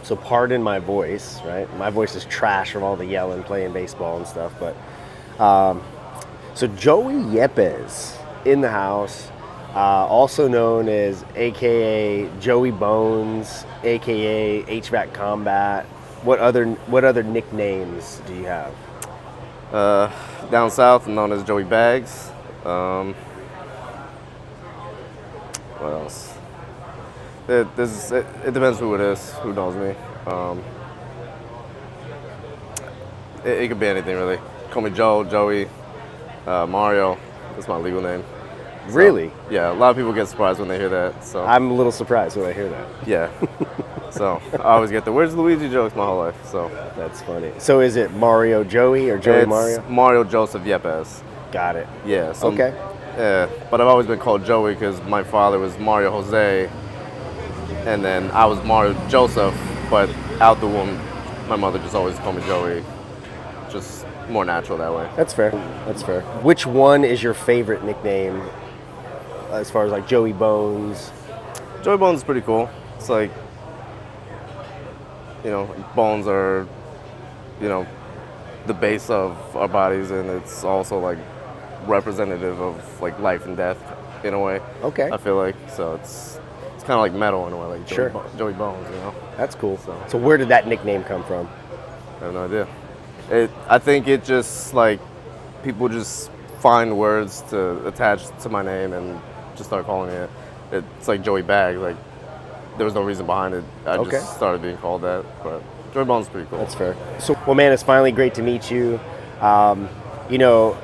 So pardon my voice, right? My voice is trash from all the yelling, playing baseball and stuff. But so Joey Yepez in the house, also known as AKA Joey Bones, AKA HVAC Combat. What other nicknames do you have? Down south, I'm known as Joey Bags. What else? It depends who it is, who knows me. It could be anything really. Call me Joe, Joey, Mario. That's my legal name. So, Really? yeah, a lot of people get surprised when they hear that. So I'm a little surprised when I hear that. yeah. So I always get the "Where's Luigi" jokes my whole life. So That's funny. So is it Mario Joey or Joey it's Mario? Mario Joseph Yepez. Got it. Yeah. So Okay. yeah, but I've always been called Joey because my father was Mario Jose, and then I was Mario Joseph. But out the womb, my mother just always called me Joey. Just more natural that way. That's fair. That's fair. Which one is your favorite nickname as far as like Joey Bones? Joey Bones is pretty cool. It's like, bones are, the base of our bodies, and it's also like representative of like life and death in a way. Okay. I feel like so it's kind of like metal in a way, like Sure. Joey Bones. That's cool. So where did that nickname come from? I have no idea. I think it just like people just find words to attach to my name and just start calling me it. It's like Joey Bag. Like there was no reason behind it. I Okay. just started being called that. But Joey Bones is pretty cool. That's fair. So, well, man, it's finally great to meet you. You know,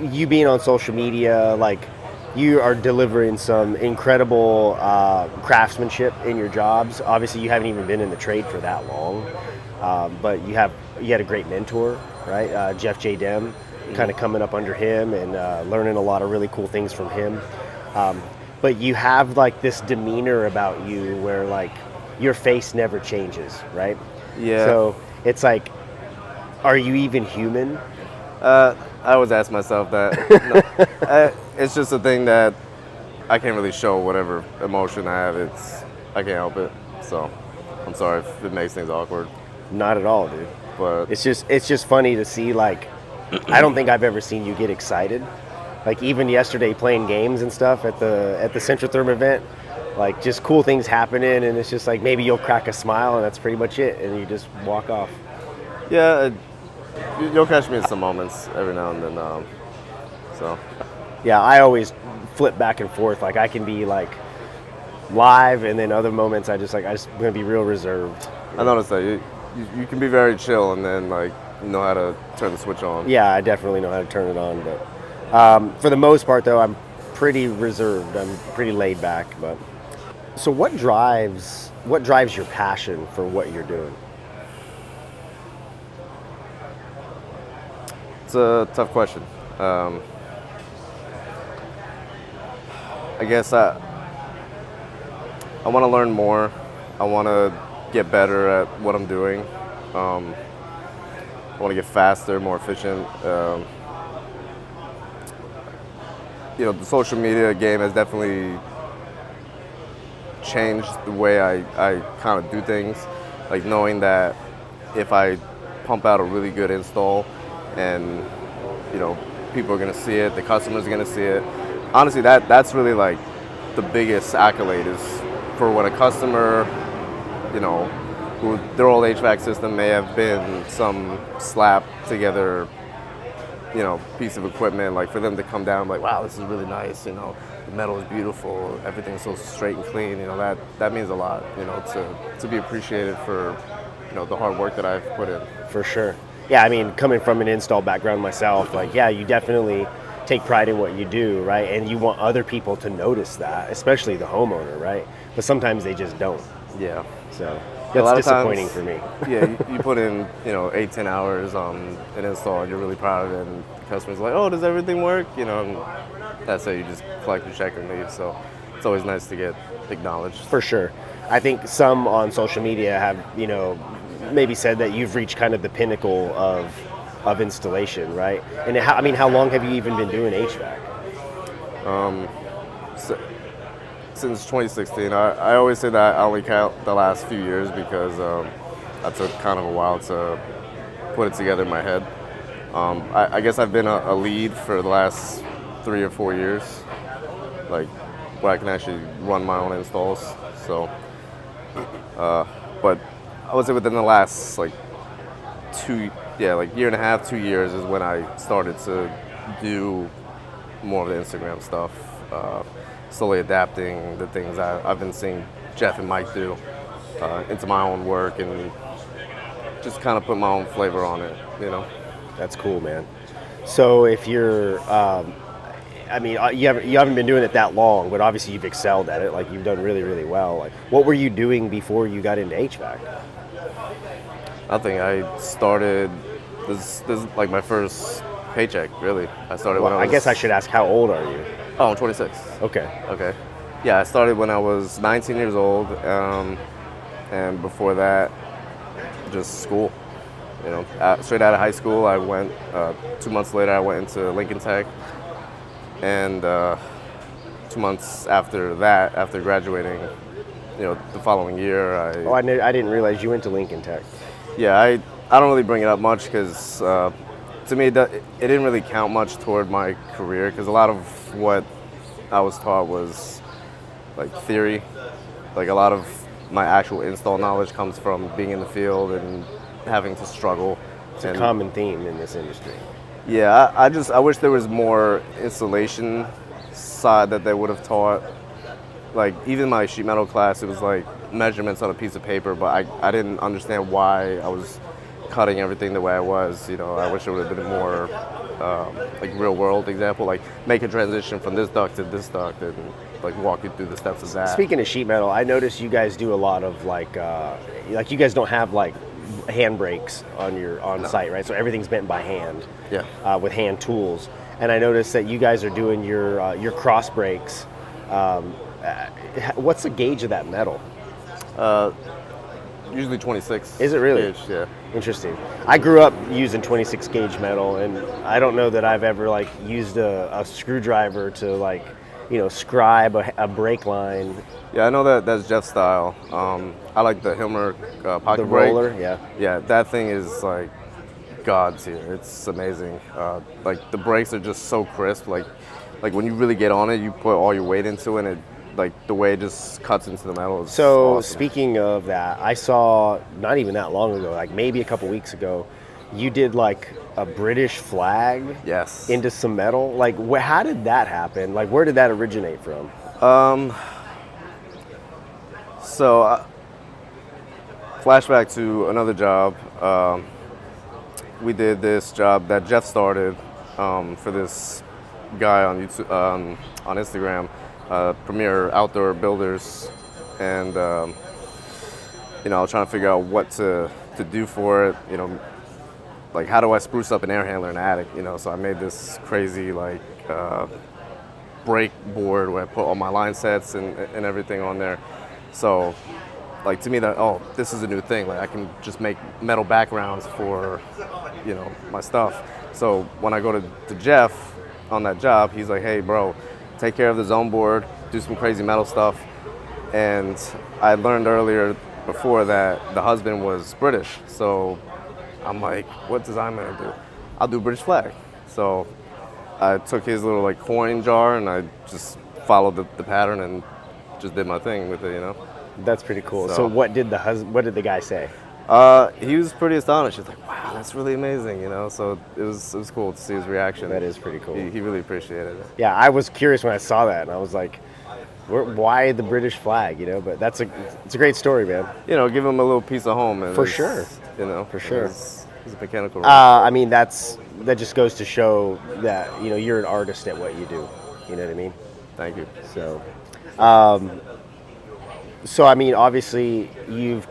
you being on social media, like you are delivering some incredible craftsmanship in your jobs. Obviously, you haven't even been in the trade for that long, but you had a great mentor, right? Jeff J. Dem, kind of coming up under him and learning a lot of really cool things from him. But you have like this demeanor about you where like your face never changes, right? Yeah. So it's like, are you even human? I always ask myself that. No, it's just a thing that I can't really show whatever emotion I have. I can't help it. So I'm sorry if it makes things awkward. Not at all, dude. But It's just funny to see like, I don't think I've ever seen you get excited. Like even yesterday playing games and stuff at the Centrotherm event, like just cool things happening, and it's just like maybe you'll crack a smile and that's pretty much it, and you just walk off. yeah, you'll catch me in some moments every now and then. So Yeah, I always flip back and forth. Like I can be like live, and then other moments I'm gonna be real reserved. I noticed that you can be very chill and then like you know how to turn the switch on. Yeah, I definitely know how to turn it on, but for the most part, though, I'm pretty reserved. I'm pretty laid back. But so, what drives your passion for what you're doing? It's a tough question. I guess I want to learn more. I want to get better at what I'm doing. I want to get faster, more efficient. The social media game has definitely changed the way I kind of do things. Like knowing that if I pump out a really good install and, people are going to see it, the customers are going to see it. Honestly, that's really like the biggest accolade is for when a customer, who their old HVAC system may have been some slap together piece of equipment, like for them to come down like, wow, this is really nice, the metal is beautiful, everything's so straight and clean, that means a lot, to be appreciated for, the hard work that I've put in. For sure. Yeah, I mean, coming from an install background myself, like, yeah, you definitely take pride in what you do, right? And you want other people to notice that, especially the homeowner, right? But sometimes they just don't. Yeah. So A lot that's of times, disappointing for me. Yeah, you put in, 8-10 hours on an install and you're really proud of it, and the customer's like, oh, does everything work? And that's it, you just collect your check and leave. So it's always nice to get acknowledged. For sure. I think some on social media have, maybe said that you've reached kind of the pinnacle of installation, right? And how long have you even been doing HVAC? So since 2016. I always say that I only count the last few years because that took kind of a while to put it together in my head. I guess I've been a lead for the last 3 or 4 years, like where I can actually run my own installs. So, but I would say within the last like year and a half, 2 years is when I started to do more of the Instagram stuff, slowly adapting the things I've been seeing Jeff and Mike do into my own work and just kind of put my own flavor on it, you know. That's cool, man. So if you're, you haven't been doing it that long, but obviously you've excelled at it. Like you've done really, really well. Like, what were you doing before you got into HVAC? Nothing. I started. This is like my first paycheck, really. I started when I guess I should ask, how old are you? Oh, I'm 26. Okay. Okay. Yeah, I started when I was 19 years old, and before that, just school. You know, straight out of high school, I went. 2 months later, I went into Lincoln Tech, and 2 months after that, after graduating, you know, the following year, I didn't realize you went to Lincoln Tech. Yeah, I don't really bring it up much because to me it didn't really count much toward my career because a lot of what I was taught was like theory. Like a lot of my actual install knowledge comes from being in the field and having to struggle. It's a common theme in this industry. Yeah, I wish there was more installation side that they would have taught. Like even my sheet metal class, it was like measurements on a piece of paper, but I didn't understand why I was cutting everything the way I was. You know, I wish it would have been more like real world example, like make a transition from this duct to this duct and like walk you through the steps of that. Speaking of sheet metal, I noticed you guys do a lot of like you guys don't have like hand brakes on site, right? So everything's bent by hand. Yeah. With hand tools. And I noticed that you guys are doing your cross brakes. What's the gauge of that metal? Usually 26. Is it really? Gauge, yeah. Interesting. I grew up using 26 gauge metal, and I don't know that I've ever like used a screwdriver to like, you know, scribe a brake line. Yeah, I know that's Jeff's style. I like the Hilmer pocket The brake. roller, yeah. Yeah, that thing is like God's here. It's amazing. Like the brakes are just so crisp. Like when you really get on it, you put all your weight into it, and it, like the way it just cuts into the metal is So awesome. speaking of that, I saw not even that long ago, like maybe a couple weeks ago, you did like a British flag Yes. into some metal. Like how did that happen? Like where did that originate from? So flashback to another job. We did this job that Jeff started for this guy on YouTube, on Instagram, Premier Outdoor Builders, and you know, I was trying to figure out what to do for it. You know, like how do I spruce up an air handler in the attic? You know, so I made this crazy like brake board where I put all my line sets and everything on there. So like to me this is a new thing. Like I can just make metal backgrounds for, you know, my stuff. So when I go to Jeff on that job, he's like, hey bro, take care of the zone board, do some crazy metal stuff. And I learned earlier before that the husband was British. So I'm like, what design am I gonna do? I'll do British flag. So I took his little like coin jar and I just followed the pattern and just did my thing with it, you know. That's pretty cool. So what did the guy say? He was pretty astonished. He's like, wow, that's really amazing, you know. So it was cool to see his reaction. That is pretty cool. He really appreciated it. Yeah, I was curious when I saw that, and I was like, why the British flag, you know? But it's a great story, man. You know, give him a little piece of home. And For sure. You know, for sure. It's a mechanical. I mean, that just goes to show that, you know, you're an artist at what you do. You know what I mean? Thank you. So I mean, obviously you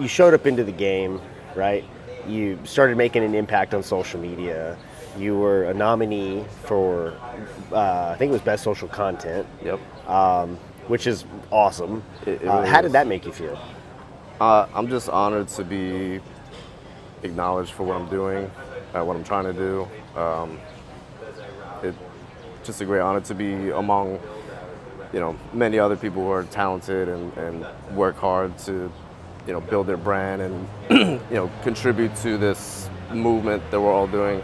showed up into the game, right? You started making an impact on social media. You were a nominee for, I think it was Best Social Content. Yep. Which is awesome. It really how is. did that make you feel? I'm just honored to be acknowledged for what I'm doing, what I'm trying to do. It's just a great honor to be among many other people who are talented and work hard to, build their brand and, contribute to this movement that we're all doing.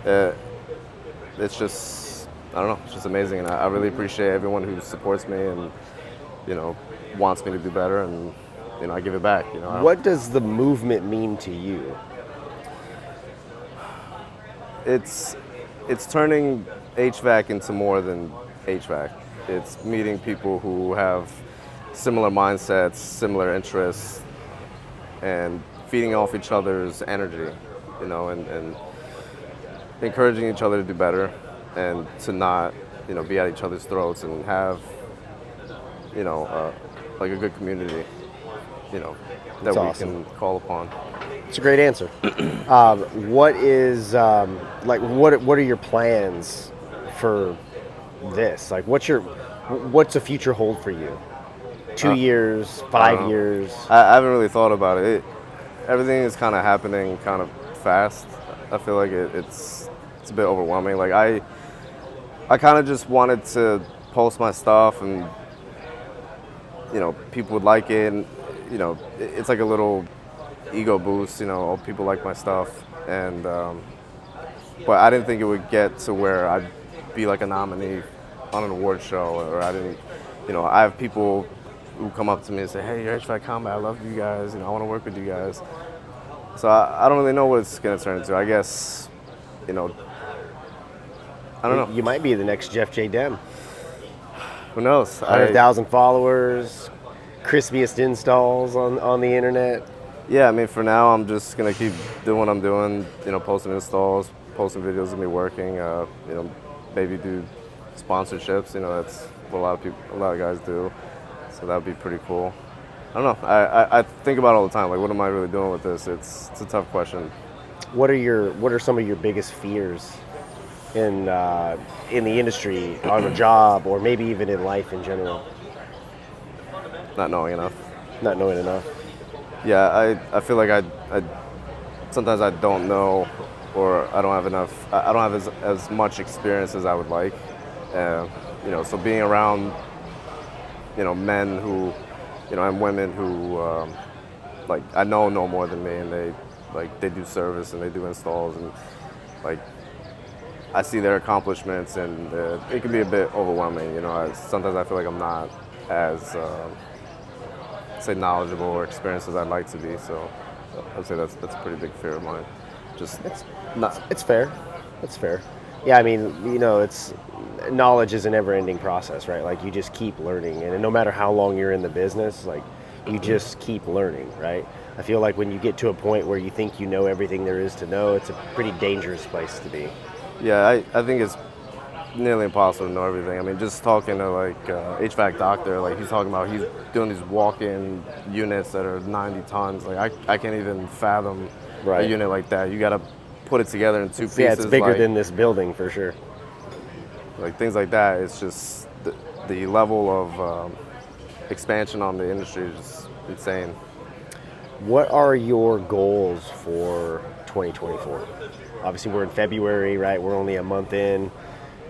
Uh, it's just, I don't know, it's just amazing. And I really appreciate everyone who supports me and, wants me to do better, and, I give it back. What does the movement mean to you? It's turning HVAC into more than HVAC. It's meeting people who have similar mindsets, similar interests, and feeding off each other's energy, and encouraging each other to do better and to not, be at each other's throats and have, like a good community, that That's we awesome. can call upon. It's a great answer. What is what are your plans for this? Like, what's the future hold for you? 2 years, 5 years? I haven't really thought about it. Everything is kind of happening kind of fast. I feel like it's a bit overwhelming. Like I kind of just wanted to post my stuff, and people would like it, and it's like a little ego boost. Oh, people like my stuff, and but I didn't think it would get to where I'd be like a nominee on an award show, or I didn't. I have people who come up to me and say, "Hey, you're HVAC Combat. I love you guys. I want to work with you guys." So I don't really know what it's gonna turn into. I guess, I don't know. You might be the next Jeff J. Dem. Who knows? 100,000 followers, crispiest installs on the internet. Yeah, I mean, for now, I'm just gonna keep doing what I'm doing. Posting installs, posting videos of me working. Maybe do sponsorships. That's what a lot of guys do. So that would be pretty cool. I don't know. I think about it all the time. Like, what am I really doing with this? It's a tough question. What are some of your biggest fears in the industry, on a job, or maybe even in life in general? Not knowing enough. Not knowing enough. Yeah, I feel like I sometimes I don't know, or I don't have enough. I don't have as much experience as I would like. So being around, men who, and women who, like I know more than me, and they do service and they do installs, and like I see their accomplishments, and it can be a bit overwhelming. Sometimes I feel like I'm not as say knowledgeable or experienced as I'd like to be. So I'd say that's a pretty big fear of mine. It's fair. It's fair. Yeah, I mean, it's knowledge is a never-ending process, right? Like, you just keep learning, and no matter how long you're in the business, like, you just keep learning, right? I feel like when you get to a point where you think you know everything there is to know, it's a pretty dangerous place to be. Yeah, I think it's nearly impossible to know everything. I mean, just talking to like HVAC doctor, like he's talking about he's doing these walk-in units that are 90 tons. Like I can't even fathom a unit like that. You got to put it together in two pieces. Yeah, it's bigger than this building for sure. Like things like that. It's just the level of expansion on the industry is just insane. What are your goals for 2024? Obviously, we're in February, right? We're only a month in.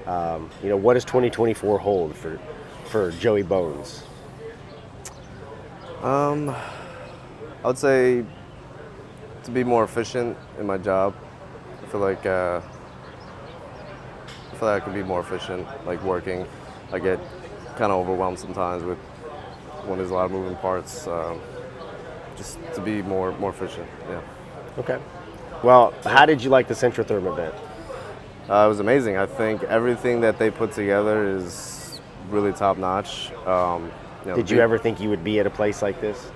What does 2024 hold for Joey Bones? I would say to be more efficient in my job. I feel like I could be more efficient, like working. I get kind of overwhelmed sometimes when there's a lot of moving parts. Just to be more efficient. Yeah. Okay. Well, how did you like the Centrotherm event? It was amazing. I think everything that they put together is really top notch. Did you ever think you would be at a place like this?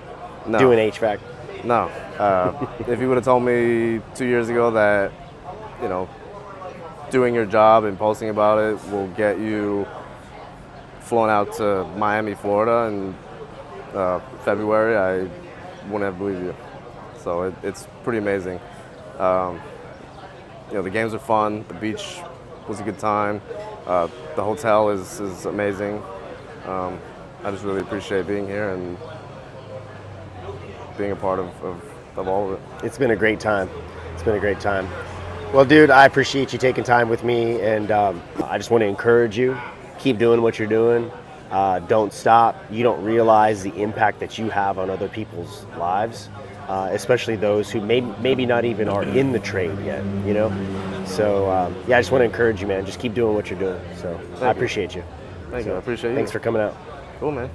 No. Doing HVAC? No. If you would have told me 2 years ago that, doing your job and posting about it will get you flown out to Miami, Florida in February, I wouldn't have believed you. So it's pretty amazing. The games are fun. The beach was a good time. The hotel is amazing. I just really appreciate being here and being a part of all of it. It's been a great time. Well, dude, I appreciate you taking time with me, and I just want to encourage you. Keep doing what you're doing. Don't stop. You don't realize the impact that you have on other people's lives, especially those who maybe not even are in the trade yet, you know? So, yeah, I just want to encourage you, man. Just keep doing what you're doing. So I appreciate you. Thank you. I appreciate you. Thanks for coming out. Cool, man.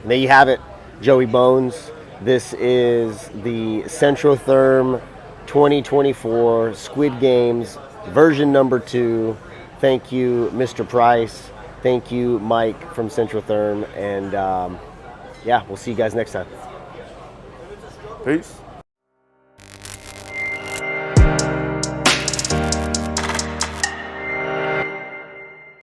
And there you have it, Joey Bones. This is the Centrotherm 2024 Squid Games version number 2. Thank you, Mr. Price. Thank you, Mike from Centrotherm. And yeah, we'll see you guys next time. Peace.